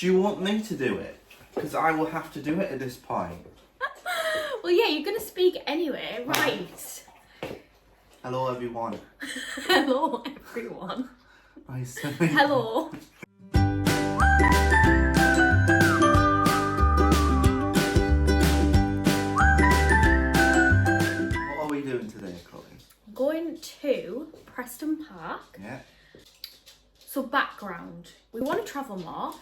Do you want me to do it? Because I will have to do it at this point. Well, yeah, you're going to speak anyway, right? Hello, everyone. Hello, everyone. Nice to meet you. Hello. What are we doing today, Chloe? Going to Preston Park. Yeah. So background, we want to travel more.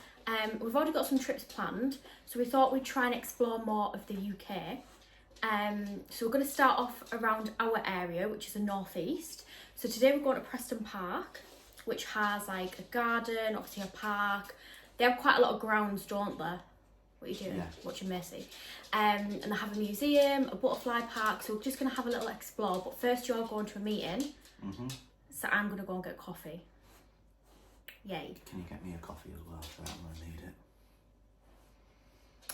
We've already got some trips planned, so we thought we'd try and explore more of the UK. So we're going to start off around our area, which is the northeast. So today we're going to Preston Park, which has like a garden, obviously a park. They have quite a lot of grounds, don't they? What are you doing? Yeah. Watching Macy. And they have a museum, a butterfly park. So we're just going to have a little explore. But first you're going to a meeting. Mm-hmm. So I'm going to go and get coffee. Yay. Can you get me a coffee as well? So I'm going to need it.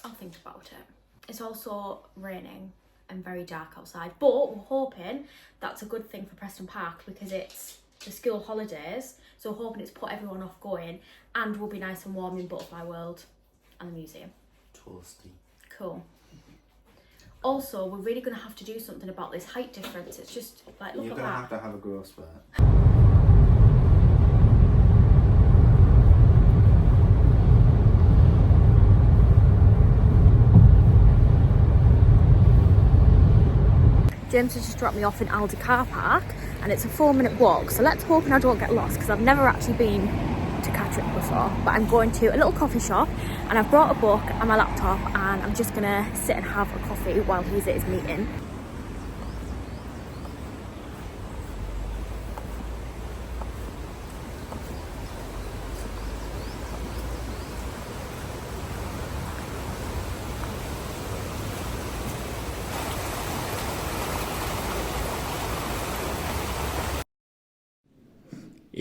I'll think about it. It's also raining and very dark outside, but we're hoping that's a good thing for Preston Park because it's the school holidays, so we're hoping it's put everyone off going and will be nice and warm in Butterfly World and the museum. Toasty. Cool. Also, we're really going to have to do something about this height difference. It's just like, look You're at going to that. have to have a growth spurt. James has just dropped me off in Aldi car park and it's a 4-minute walk, so let's hope I don't get lost because I've never actually been to Catterick before. But I'm going to a little coffee shop and I've brought a book and my laptop and I'm just gonna sit and have a coffee while he's at his meeting.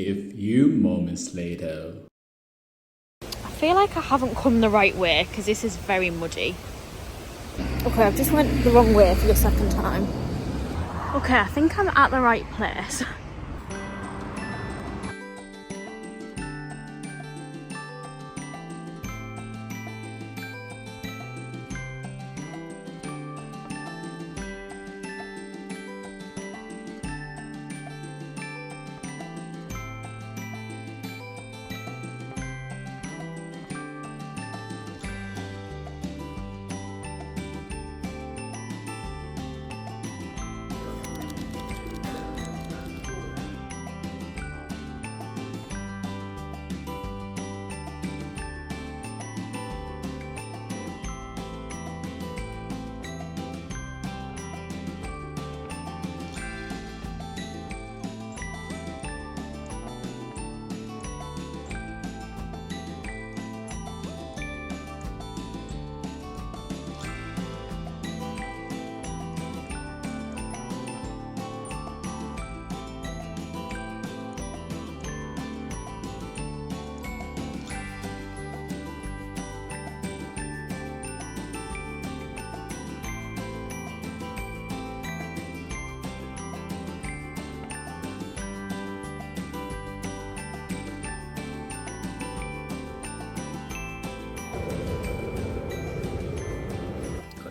A few moments later. I feel like I haven't come the right way because this is very muddy. Okay, I've just went the wrong way for the second time. Okay, I think I'm at the right place.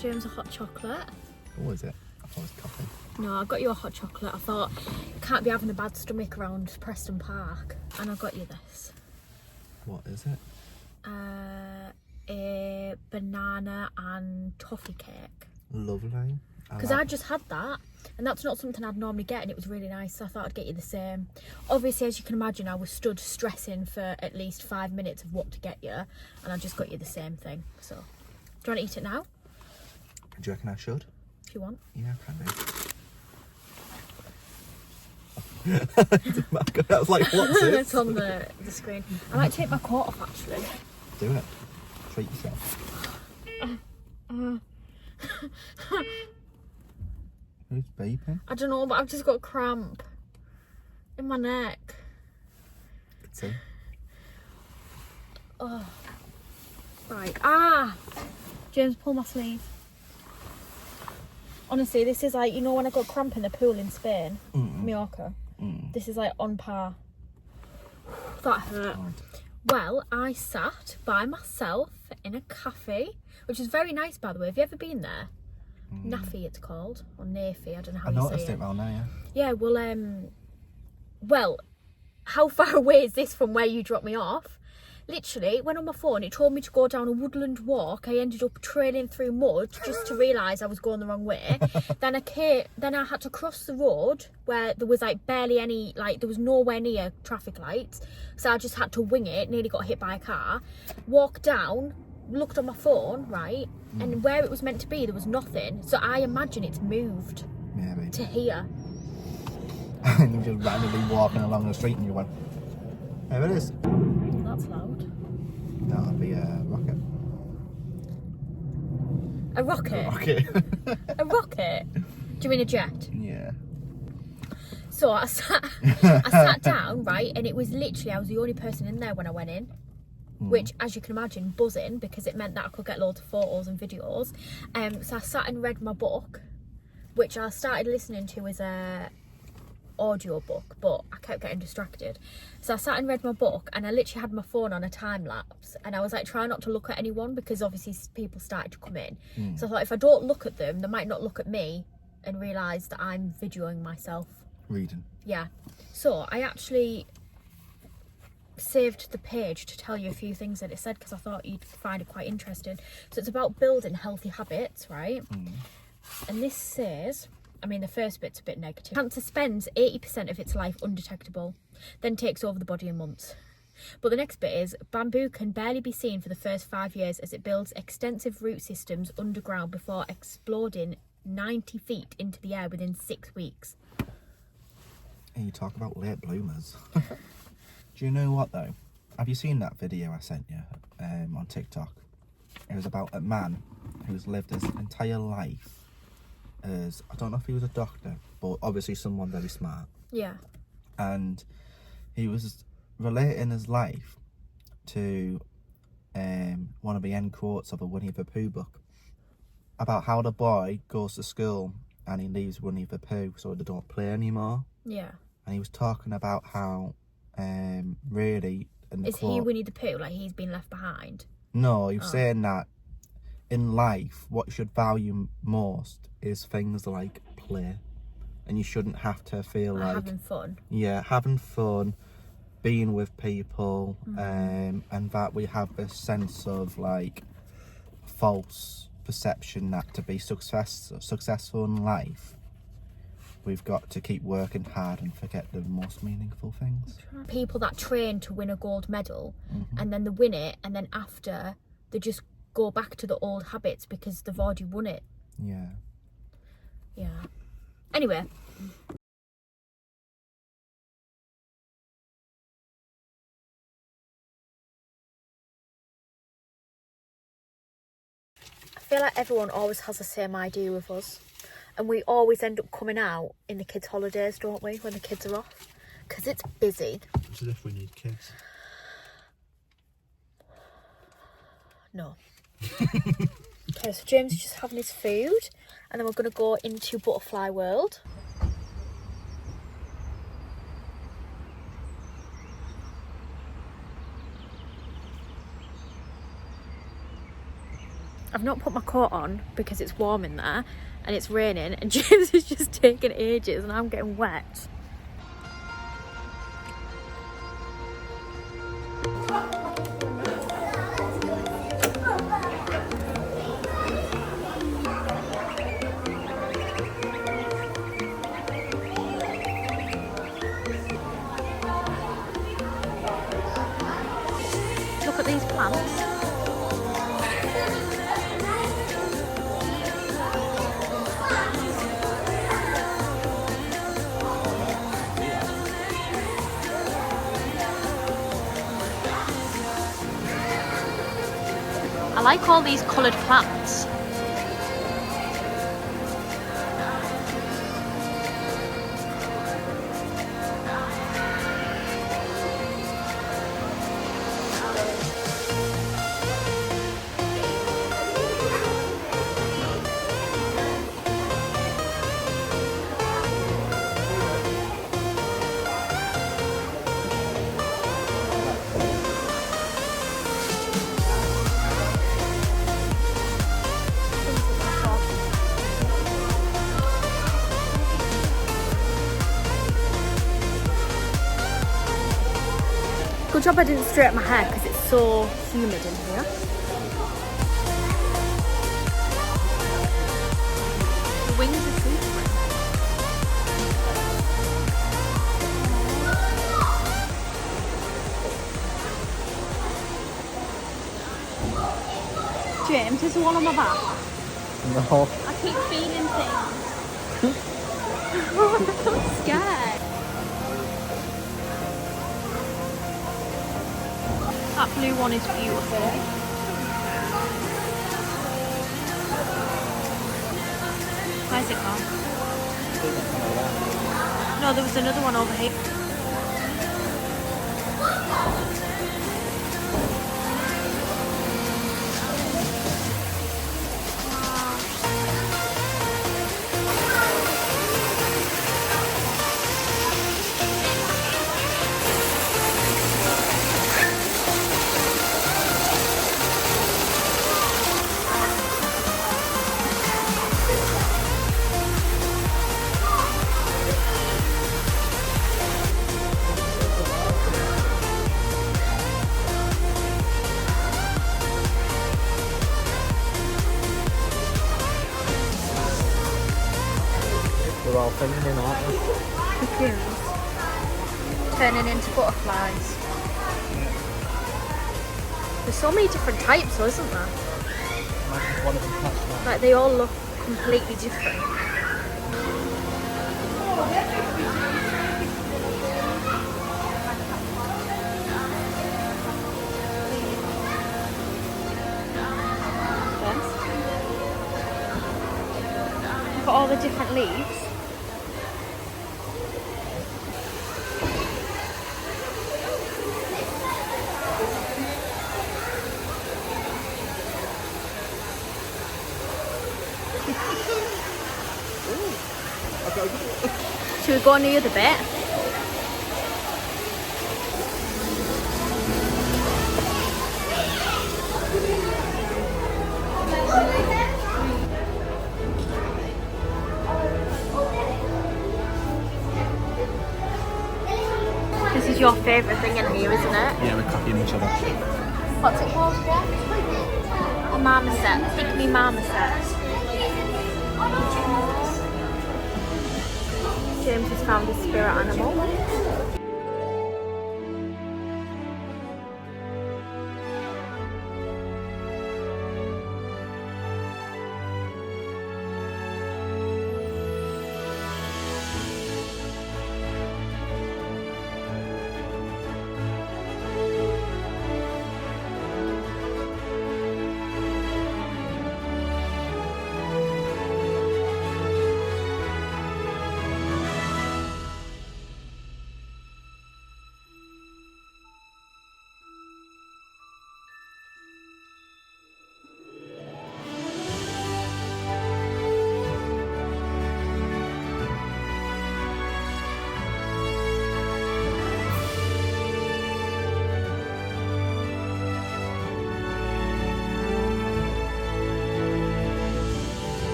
James a hot chocolate. What was it? I thought it was coffee. No, I got you a hot chocolate. I thought, can't be having a bad stomach around Preston Park. And I got you this. What is it? A banana and toffee cake. Lovely. Because I just had that, and that's not something I'd normally get, and it was really nice, so I thought I'd get you the same. Obviously, as you can imagine, I was stood stressing for at least 5 minutes of what to get you, and I just got you the same thing. So, do you want to eat it now? Do you reckon I should? If you want. Yeah, I can do. I was like, what's this? It's on the screen. I might take my coat off, actually. Do it. Treat yourself. Who's beeping? I don't know, but I've just got a cramp in my neck. It's in. Oh. Right. Ah! James, pull my sleeve. Honestly, this is like, you know when I got cramp in the pool in Spain? Mallorca? This is like on par. That hurt. Well, I sat by myself in a cafe, which is very nice, by the way. Have you ever been there? Naafi, it's called, or Naafi, I don't know how you say it. I noticed it well now, yeah. Yeah, well, how far away is this from where you dropped me off? Literally, went on my phone, it told me to go down a woodland walk. I ended up trailing through mud just to realise I was going the wrong way. Then I had to cross the road where there was like barely any, like there was nowhere near traffic lights. So I just had to wing it, nearly got hit by a car. Walked down, looked on my phone, right? And where it was meant to be, there was nothing. So I imagine it's moved to here. And you just randomly walking along the street and you went, there it is. That's loud. That'll be a rocket. A rocket? Rocket. A rocket? Do you mean a jet? Yeah. So I sat down, right, and it was literally, I was the only person in there when I went in, which, as you can imagine, buzzing, because it meant that I could get loads of photos and videos. So I sat and read my book, which I started listening to as a audio book, but I kept getting distracted. So I sat and read my book, and I literally had my phone on a time lapse, and I was like trying not to look at anyone because obviously people started to come in. So I thought if I don't look at them, they might not look at me and realise that I'm videoing myself. Reading. Yeah. So I actually saved the page to tell you a few things that it said because I thought you'd find it quite interesting. So it's about building healthy habits, right? And this says, I mean, the first bit's a bit negative. Cancer spends 80% of its life undetectable, then takes over the body in months. But the next bit is, bamboo can barely be seen for the first 5 years as it builds extensive root systems underground before exploding 90 feet into the air within 6 weeks. And you talk about late bloomers. Do you know what though? Have you seen that video I sent you on TikTok? It was about a man who's lived his entire life as, I don't know if he was a doctor, but obviously someone very smart. Yeah. And he was relating his life to one of the end quotes of a Winnie the Pooh book about how the boy goes to school and he leaves Winnie the Pooh so they don't play anymore. Yeah. And he was talking about how really in the Is quote, he Winnie the Pooh? Like he's been left behind? no, he was saying that in life what you should value most is things like play, and you shouldn't have to feel like having fun. Yeah, having fun, being with people, and that we have this sense of like false perception that to be successful in life we've got to keep working hard and forget the most meaningful things. People that train to win a gold medal and then they win it, and then after they just go back to the old habits because they've already won it. Yeah. Anyway, I feel like everyone always has the same idea with us, and we always end up coming out in the kids' holidays, don't we, when the kids are off? Because it's busy. It's as if we need kids. No. Okay, so James is just having his food, and then we're going to go into Butterfly World. I've not put my coat on because it's warm in there and it's raining, and James is just taking ages and I'm getting wet. Look at these plants. I like all these coloured plants. Good job I didn't straighten my hair because it's so humid in here. The wings are slippery. James, is there one on my back? No. I keep feeling things. I'm so scared. That blue one is beautiful. Where's it gone? No, there was another one over here. They're all thinking, aren't they? Cocoons turning into butterflies. There's so many different types though, isn't there? Imagine one of them catch that. Like they all look completely different. Look at all the different leaves. Should we go on the other bit? This is your favourite thing in here, isn't it? Yeah, we're copying each other. What's it called again? A marmoset. Think me marmoset. James has found his spirit animal.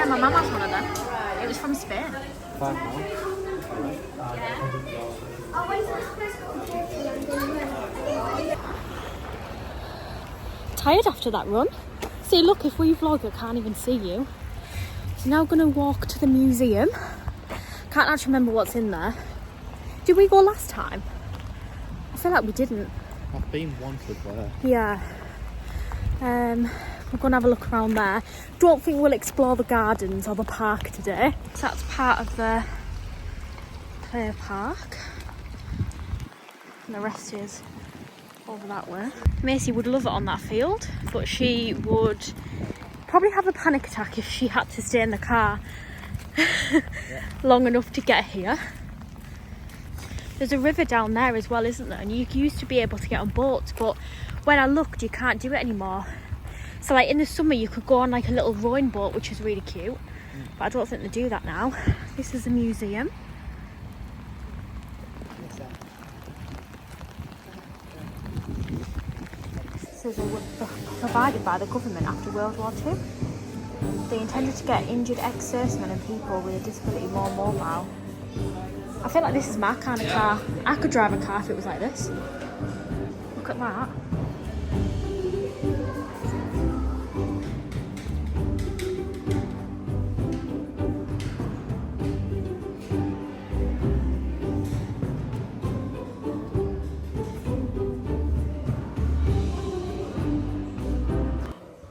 My mum has one of them. It was from Spain. Tired after that run. See, look, if we vlog, I can't even see you. So now going to walk to the museum. Can't actually remember what's in there. Did we go last time? I feel like we didn't. I've been wanted there. Yeah. We're going to have a look around there. Don't think we'll explore the gardens or the park today. So that's part of the play park. And the rest is over that way. Macy would love it on that field, but she would probably have a panic attack if she had to stay in the car long enough to get here. There's a river down there as well, isn't there? And you used to be able to get on boats, but when I looked, you can't do it anymore. So like in the summer, you could go on like a little rowing boat, which is really cute. But I don't think they do that now. This is a museum. This is provided by the government after World War II. They intended to get injured ex-servicemen and people with a disability more mobile. I feel like this is my kind of car. I could drive a car if it was like this. Look at that.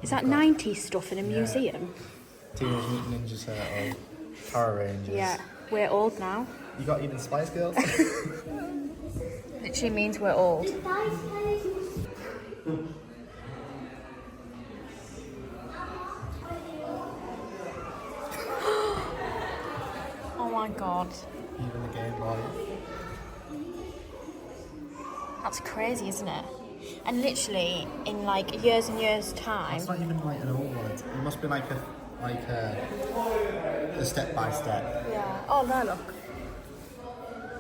Is that 90s stuff in a museum? Teenage Mutant Ninja Turtles, Power Rangers. Yeah, we're old now. You got even Spice Girls? Literally means we're old. Oh my god. Even the Game Boy. That's crazy, isn't it? And literally, in like years and years' time. It's not even like an old one. It must be like a step by step. Yeah. Oh no, look.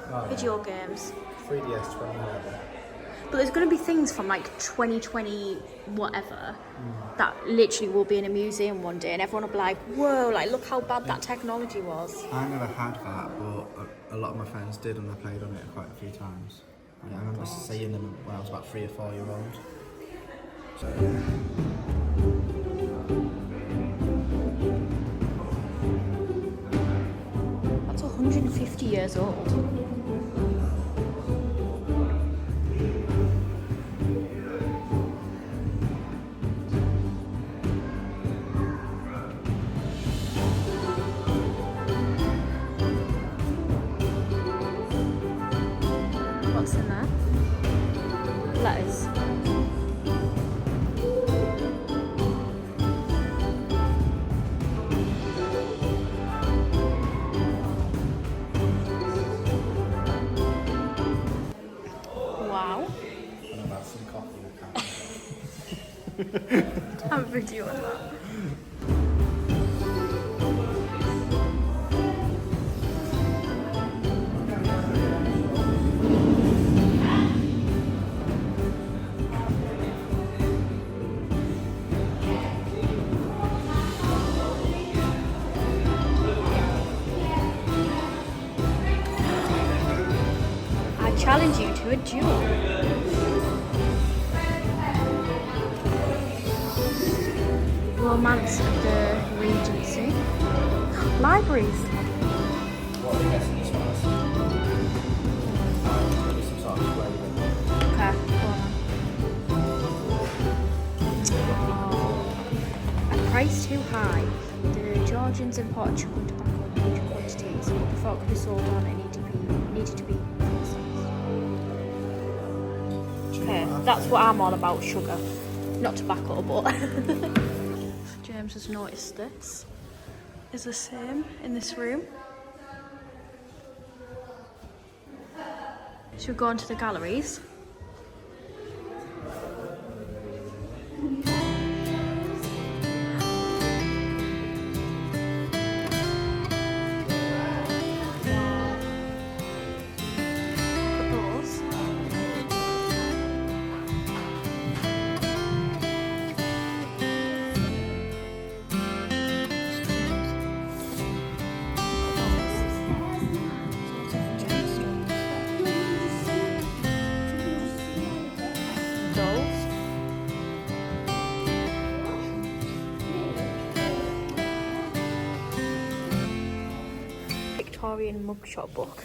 Oh, Video games. 3DS 2011. But there's going to be things from like 2020 whatever that literally will be in a museum one day, and everyone will be like, "Whoa! Like, look how bad that technology was." I never had that, but a lot of my friends did, and I played on it quite a few times. I remember seeing them when I was about 3 or 4 years old. So. That's 150 years old. What's in there? Letters. Wow. And about some coffee we Have a video of that. I challenge you to a duel. Romance of the Regency. Libraries. What are you guessing this was? Some sort of flavour. Okay, go on. A price too high. The Georgians imported chewing tobacco in huge quantities, but before it could be sold on, it needed to be processed. Okay, that's what I'm on about, sugar. Not tobacco, but... James has noticed this is the same in this room. Should we go into the galleries? Look at those. Dolls. Victorian mugshot book.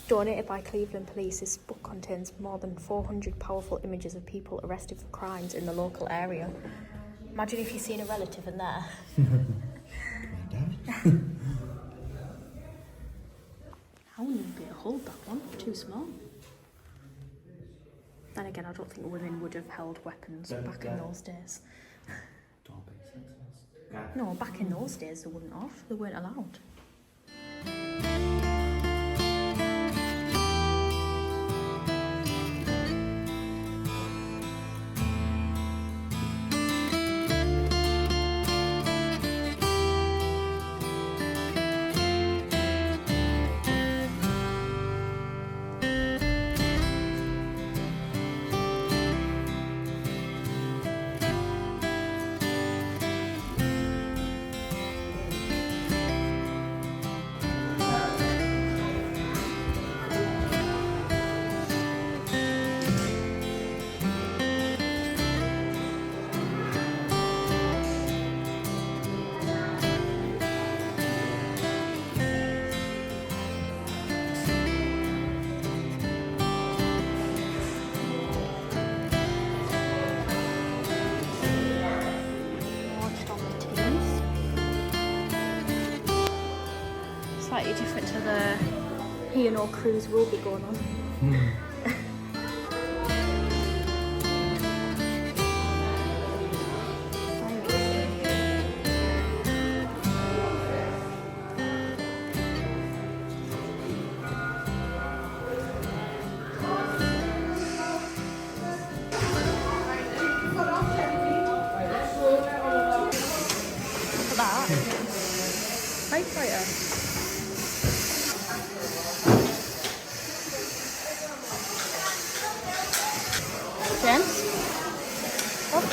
Donated by Cleveland Police, this book contains more than 400 powerful images of people arrested for crimes in the local area. Imagine if you've seen a relative in there. I wouldn't be able to hold that one, too small. Then again, I don't think women would have held weapons back in those days. Don't be senseless. No, back in those days they wouldn't have. They weren't allowed. Slightly different to the P&O cruise we'll be going on. Look at that. Typewriter. Jen? What?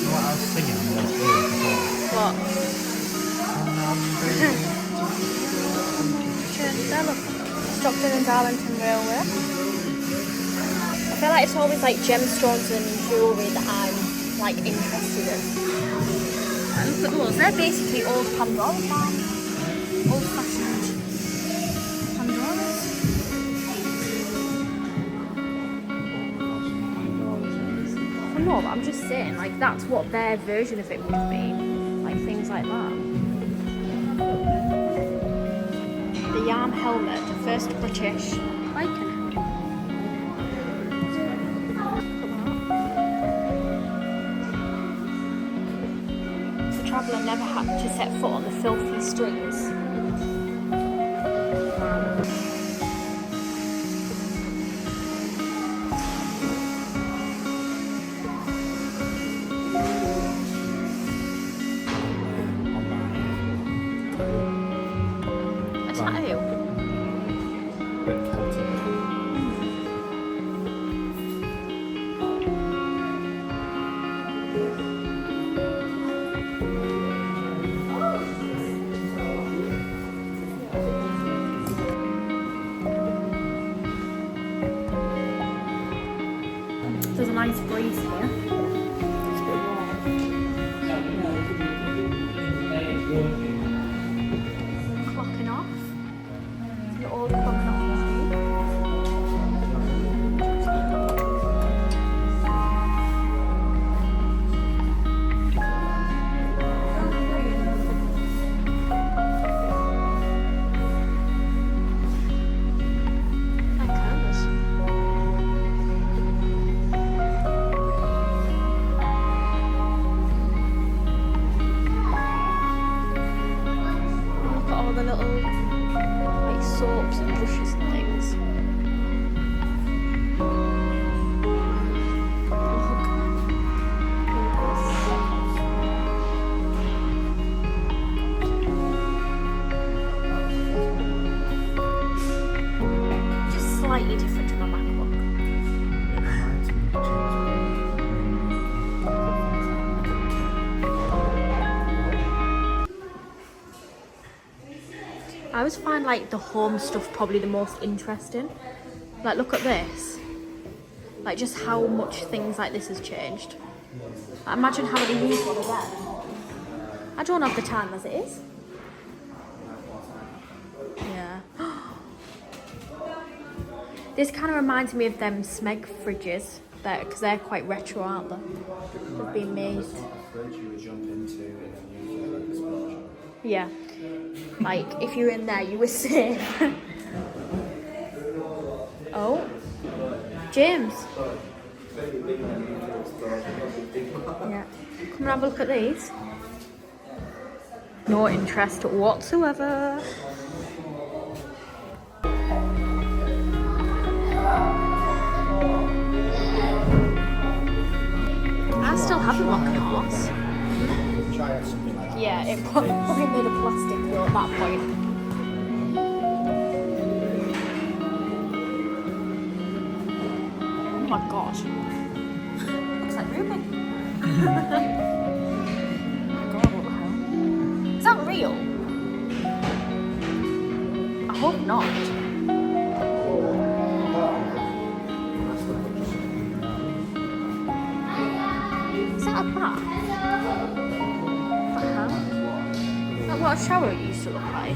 What I was singing on the before. What? There, look. Stockton and Darlington Railway. I feel like it's always like gemstones and jewellery that I'm like interested in. And look at those, they're basically old Pandora farms. Old fashioned Pandoras. Well, no, but I'm just saying, like, that's what their version of it would have been. Like, things like that. The Yarm helmet, the first British biker. The traveller never had to set foot on the filthy streets. A tattoo. Bit Celtic. There's a nice breeze here. It's a bit warm. Clocking off. It's an old clocking off machine. Like colours. Look at all the little like soaps and brushes and things. Just slightly different to my MacBook. I always find like the home stuff probably the most interesting. Like, look at this. Like, just how much things like this has changed. Like, imagine having to use one again. I don't have the time as it is. Yeah. This kind of reminds me of them Smeg fridges, because they're quite retro, aren't they? They've been made. Fridge you would jump into and then use an explosion. Yeah. Like, if you're in there, you were safe. Oh. James. Yeah. Come and have a look at these. No interest whatsoever. I still have a rocket moss. Try out something like that. Yeah, it probably made of plastic though at that point. Oh my god. Looks like Ruby. God, what the hell? Is that real? I hope not. Is that a bat? What the hell? Like what a shower used to look like.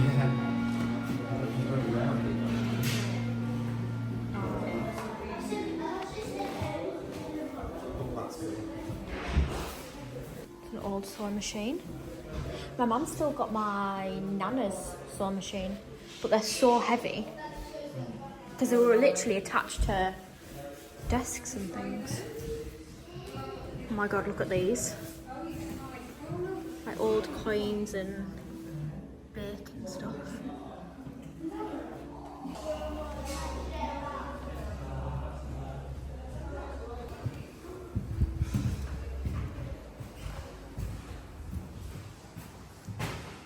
An old sewing machine. My mum's still got my nana's sewing machine, but they're so heavy because they were literally attached to desks and things. Oh my god, look at these. Like old coins and bake and stuff.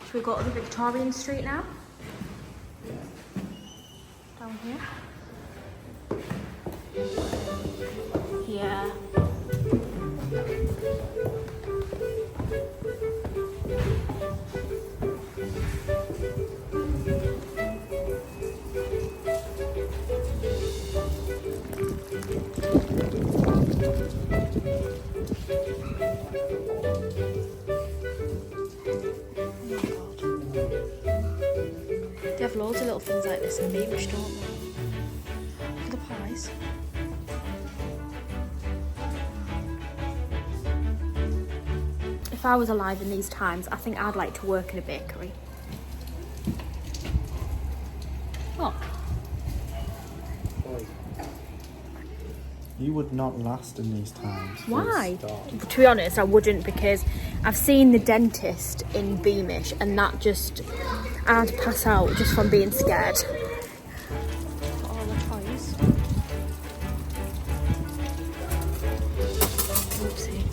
Should we go to the Victorian Street now? Down here? Yeah. They have loads of little things like this in Beamish, don't they? Look at the pies. If I was alive in these times, I think I'd like to work in a bakery. What? You would not last in these times. Why? To be honest, I wouldn't, because I've seen the dentist in Beamish and that just, I'd pass out just from being scared. All the toys. Oopsie.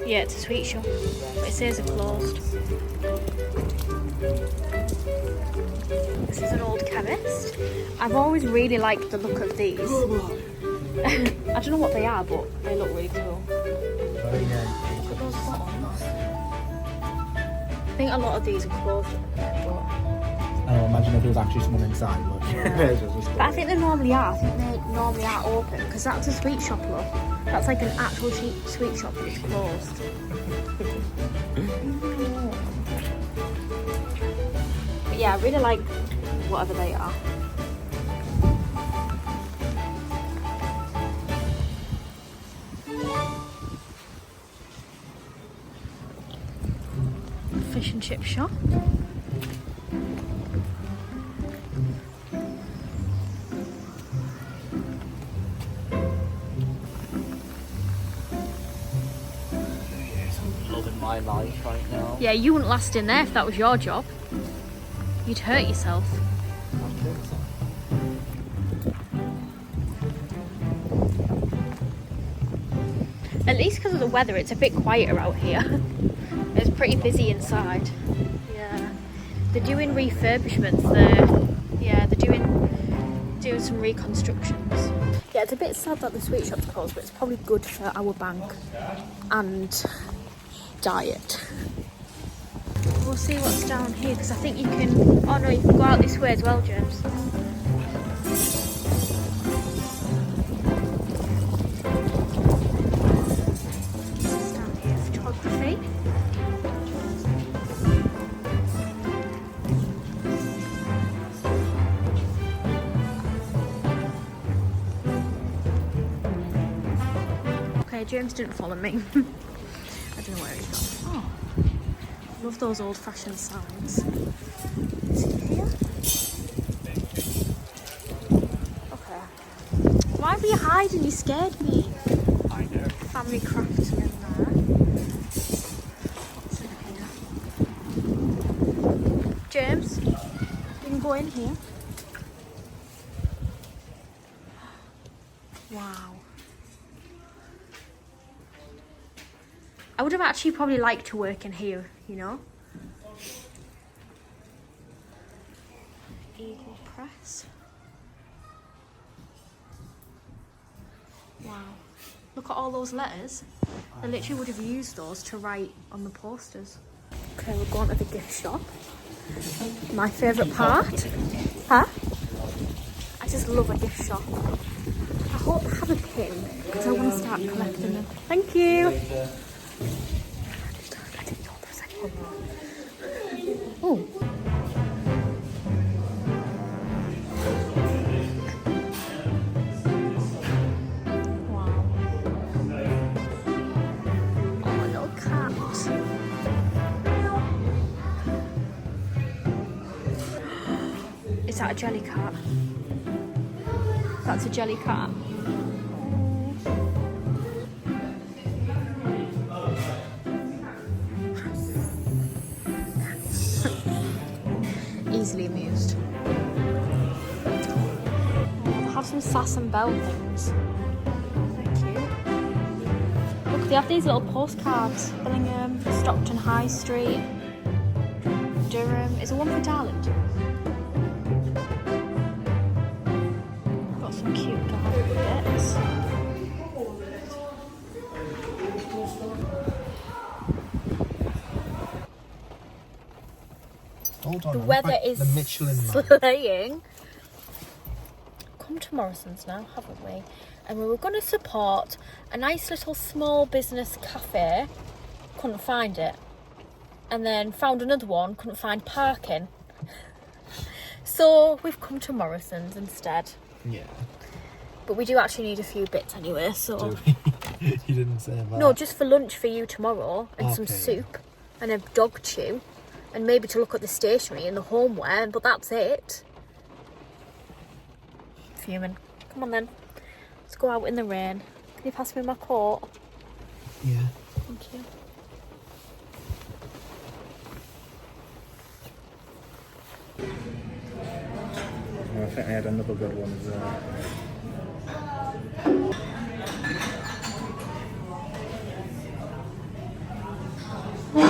Yeah, it's a sweet shop, but it says it closed. This is an old chemist. I've always really liked the look of these. I don't know what they are, but they look really cool. Look at those buttons. I think a lot of these are closed at the minute, but... Oh, imagine if there was actually someone inside. Look. But I think they normally are. I think they normally are open, because that's a sweet shop, look. That's like an actual sweet shop, but it's closed. But yeah, I really like whatever they are. Fish and chip shop. Loving my life right now. Yeah, you wouldn't last in there if that was your job. You'd hurt yourself. At least because of the weather, it's a bit quieter out here. It's pretty busy inside. Yeah, they're doing refurbishments there. Yeah, they're doing some reconstructions. Yeah, it's a bit sad that the sweet shop's closed, but it's probably good for our bank and diet. We'll see what's down here, because I think you can... Oh no, you can go out this way as well, James. What's down here? Photography. Okay, James didn't follow me. I don't know where Love those old-fashioned signs. Is it here? Okay. Why were you hiding? You scared me. I know. Family crafts are in there. What's in here? James, you can go in here. Wow. I would have actually probably liked to work in here, you know? Eagle Press. Wow. Look at all those letters. I literally would have used those to write on the posters. Okay, we're going to the gift shop. My favourite part. Huh? I just love a gift shop. I hope I have a pin because I want to start collecting them. Thank you. I didn't know there was anyone more. Oh. Wow. Oh, a little cat. Is that a jelly cat? That's a jelly cat. Easily amused. Oh, they have some sass and bell things. They're cute. Look, they have these little postcards. Billingham, Stockton High Street, Durham. Is there one for Darland? Got some cute garden bits. Hold on. The what weather about is the Michelin Man? slaying. Come to Morrison's now, haven't we? And we were going to support a nice little small business cafe. Couldn't find it. And then found another one, couldn't find parking. So we've come to Morrison's instead. Yeah. But we do actually need a few bits anyway, so... Do we? You didn't say that. No, just for lunch for you tomorrow. And some Okay. soup. And a dog chew. And maybe to look at the stationery and the homeware. But that's it. Fuming. Come on then. Let's go out in the rain. Can you pass me my coat? Yeah. Thank you. I think I had another good one as well.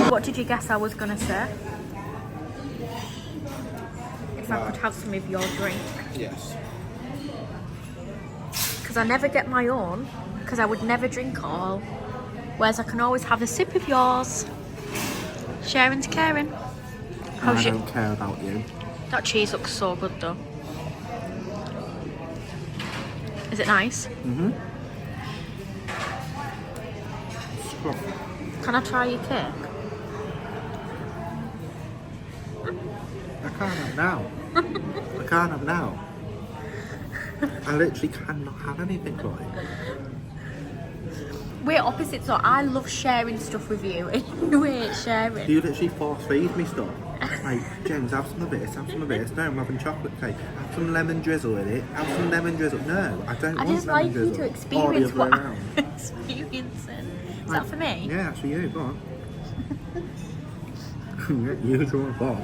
What did you guess I was going to say? If I could have some of your drink. Yes. Because I never get my own. Because I would never drink it all. Whereas I can always have a sip of yours. Sharing's caring. I don't care about you. That cheese looks so good though. Is it nice? Mm-hmm. Can I try your cake? I can't have now. I can't have now. I literally cannot have anything like. We're opposites though. I love sharing stuff with you and you hate sharing. You literally force feed me stuff. Like, James, have some of this, have some of this. No, I'm having chocolate cake. Have some lemon drizzle in it. Have some lemon drizzle. No, I don't I want just lemon like drizzle. you to Or experience the what other way I'm around. experiencing. Is Like, that for me? Yeah, that's for you. Go on. You draw a box.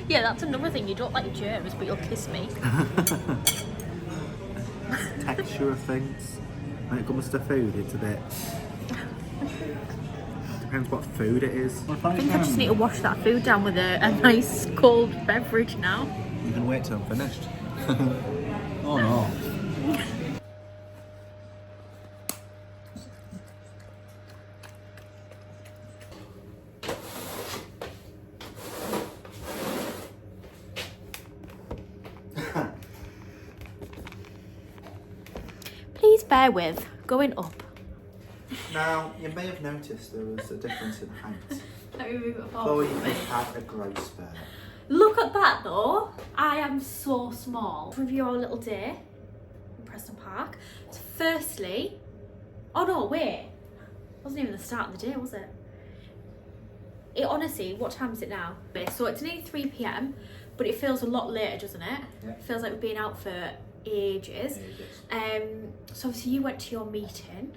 Yeah, that's another thing. You don't like germs, but you'll kiss me. Texture of things. When it comes to food, it's a bit. Depends what food it is. I think I just need to wash that food down with a nice cold beverage now. You can wait till I'm finished. Oh no. Please bear with. Going up. Now, you may have noticed there was a difference in height. Let me move it Chloe has had a growth spurt. Look at that though. I am so small. Review our little day in Preston Park. So firstly, oh no, wait. Wasn't even the start of the day, was it? it honestly, what time is it now? So it's nearly 3 p.m, but it feels a lot later, doesn't it? Yeah. It feels like we've been out for ages. So obviously you went to your meeting,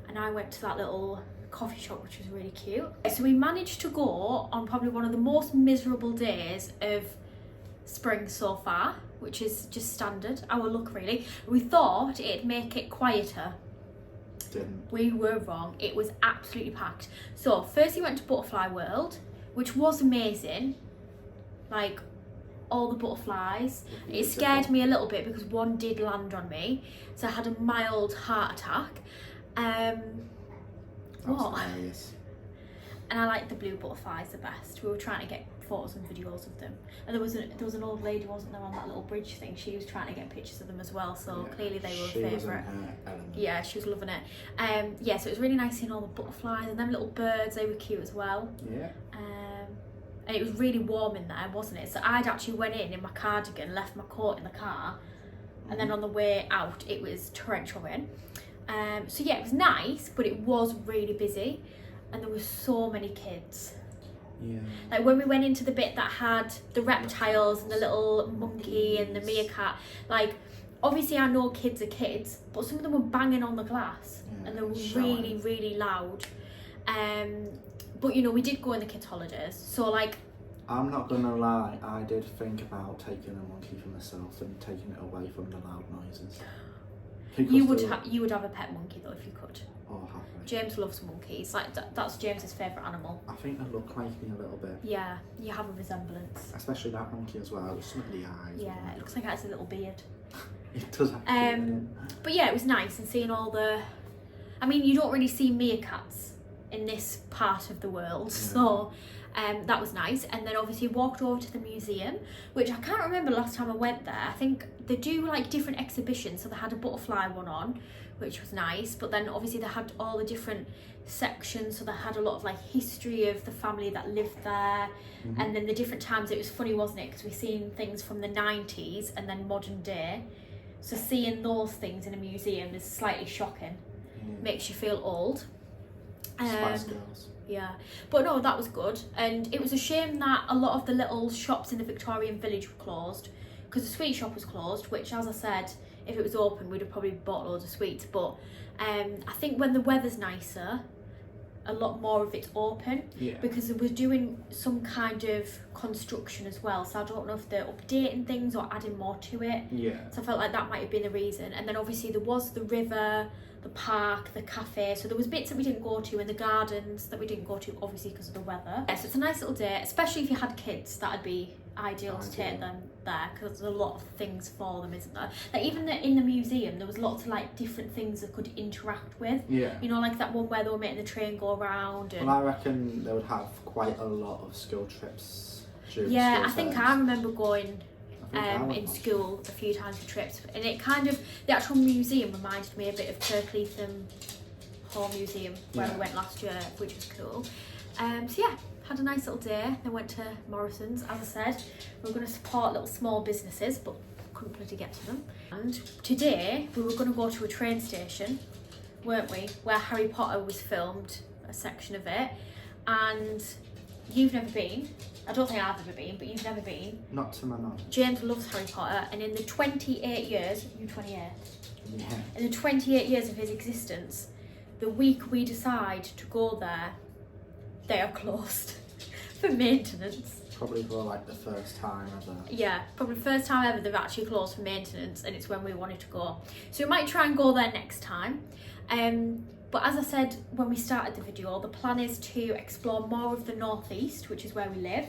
and I went to that little coffee shop, which was really cute. So we managed to go on probably one of the most miserable days of spring so far, which is just standard, our luck really. We thought it'd make it quieter. Didn't. We were wrong. It was absolutely packed. So first we went to Butterfly World, which was amazing. Like, all the butterflies. It scared me a little bit because one did land on me, so I had a mild heart attack. What? Hilarious. And I like the blue butterflies the best. We were trying to get photos and videos of them, and there was an old lady, wasn't there, on that little bridge thing. She was trying to get pictures of them as well, so clearly they were a favourite. Yeah, she was loving it. Yeah, so it was really nice seeing all the butterflies and them little birds. They were cute as well. Yeah. And it was really warm in there, wasn't it? So I'd actually went in my cardigan, left my coat in the car, and then on the way out it was torrential rain. So yeah, it was nice, but it was really busy, and there were so many kids. Yeah. Like when we went into the bit that had the reptiles and the little monkey and the meerkat, like obviously I know kids are kids, but some of them were banging on the glass, and they were really, really loud. But you know, we did go in the kids' holidays, so like, I'm not gonna lie, I did think about taking a monkey for myself and taking it away from the loud noises. you would have a pet monkey though if you could. Oh, happily. James loves monkeys. Like that's James's favourite animal. I think they look like me a little bit. Yeah, you have a resemblance. Especially that monkey as well. Some of the eyes. Yeah, it looks like it has a little beard. It does have. But yeah, it was nice, and seeing all the. I mean, you don't really see meerkats in this part of the world, so that was nice. And then obviously walked over to the museum, which I can't remember the last time I went there. I think they do like different exhibitions, so they had a butterfly one on, which was nice, but then obviously they had all the different sections, so they had a lot of like history of the family that lived there, and then the different times. It was funny, wasn't it, because we've seen things from the 90s and then modern day, so seeing those things in a museum is slightly shocking. Makes you feel old. Spice Girls. Yeah, but no, that was good, and it was a shame that a lot of the little shops in the Victorian village were closed, because the sweet shop was closed, which, as I said, if it was open we'd have probably bought loads of sweets, but I think when the weather's nicer, a lot more of it's open, because they were doing some kind of construction as well, so I don't know if they're updating things or adding more to it. So I felt like that might have been the reason. And then obviously there was the river, the park, the cafe, so there was bits that we didn't go to, and the gardens that we didn't go to, obviously because of the weather. Yeah, so it's a nice little day, especially if you had kids. That'd be ideal to take them there, because there's a lot of things for them, isn't there? Like even in the museum there was lots of like different things that could interact with, you know, like that one where they were making the train go around. And well, I reckon they would have quite a lot of school trips during yeah, school I think terms. I remember going in school a few times for trips, and it kind of, the actual museum reminded me a bit of Kirkleatham Hall Museum where we went last year, which was cool. So yeah, had a nice little day. Then went to Morrison's. As I said, we were going to support little small businesses, but couldn't bloody get to them. And today we were going to go to a train station, weren't we, where Harry Potter was filmed, a section of it. And you've never been. I don't think I've ever been, but you've never been. Not to my knowledge. James loves Harry Potter, and in the 28 years, you 28? Yeah. In the 28 years of his existence, the week we decide to go there, they are closed for maintenance. Probably for like the first time ever. Yeah, probably the first time ever they've actually closed for maintenance, and it's when we wanted to go. So we might try and go there next time. But as I said when we started the video, the plan is to explore more of the northeast, which is where we live.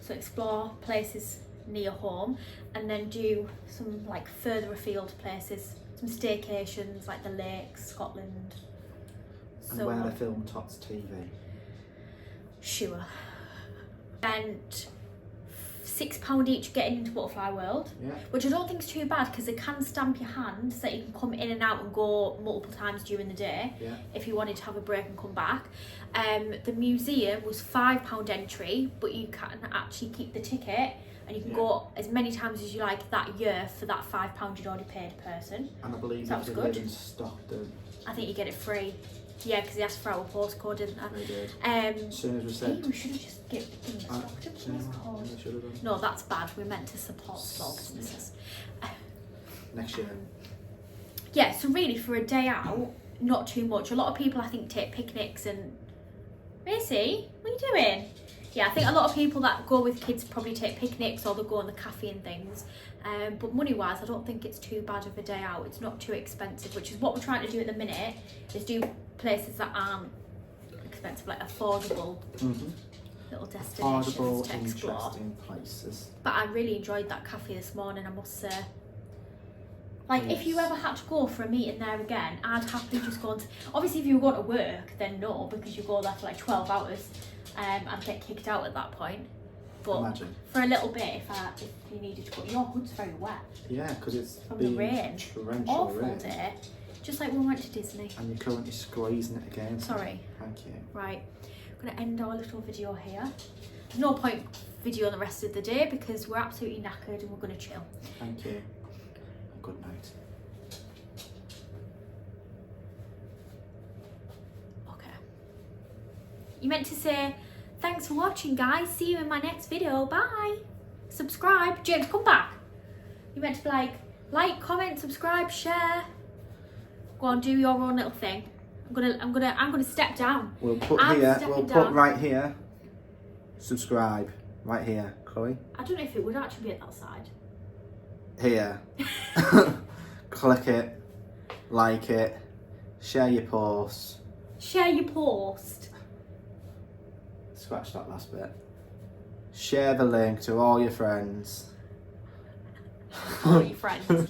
So explore places near home, and then do some like further afield places, some staycations like the lakes, Scotland. And So where they film Tots TV. Sure. Spent £6 each getting into Butterfly World, which I don't think is too bad, because they can stamp your hand so that you can come in and out and go multiple times during the day if you wanted to have a break and come back. The museum was £5 entry, but you can actually keep the ticket, and you can go as many times as you like that year for that £5 you'd already paid a person. And I believe that was if you good. live in Stockton, I think you get it free. Yeah, because they asked for our postcode, didn't they? They did. As soon as we Hey, said. we should have just given the Uh, stocked yeah, postcode. we should have done. No, that's bad. We're meant to support small businesses. Next year. Yeah, so really for a day out, not too much. A lot of people, I think, take picnics and... Macy, what are you doing? Yeah, I think a lot of people that go with kids probably take picnics or they'll go in the cafe and things. But money-wise, I don't think it's too bad of a day out. It's not too expensive, which is what we're trying to do at the minute, is do places that aren't expensive, like affordable little destinations Affordable, to explore. interesting places. But I really enjoyed that cafe this morning, I must say. Like, if you ever had to go for a meeting there again, I'd happily just go and... Obviously, if you were going to work, then no, because you go there for like 12 hours and get kicked out at that point. But Imagine. for a little bit, if you needed to go... Your hood's very wet. Yeah, because it's From the been rain. torrential Awful rain. day. Just like when we went to Disney. And you're currently squeezing it again. Sorry. Thank you. Right. I'm going to end our little video here. There's no point videoing the rest of the day because we're absolutely knackered and we're going to chill. Thank you. And good night. Okay. You meant to say, thanks for watching, guys. See you in my next video. Bye. Subscribe. James, come back. You meant to be like, comment, subscribe, share. Go on, do your own little thing. I'm gonna step down. We'll put I'm here. stepping We'll put down. right here. Subscribe. Right here, Chloe. I don't know if it would actually be at that side. Here. Click it. Like it. Share your posts. Share your post. Scratch that last bit. Share the link to all your friends. All your friends.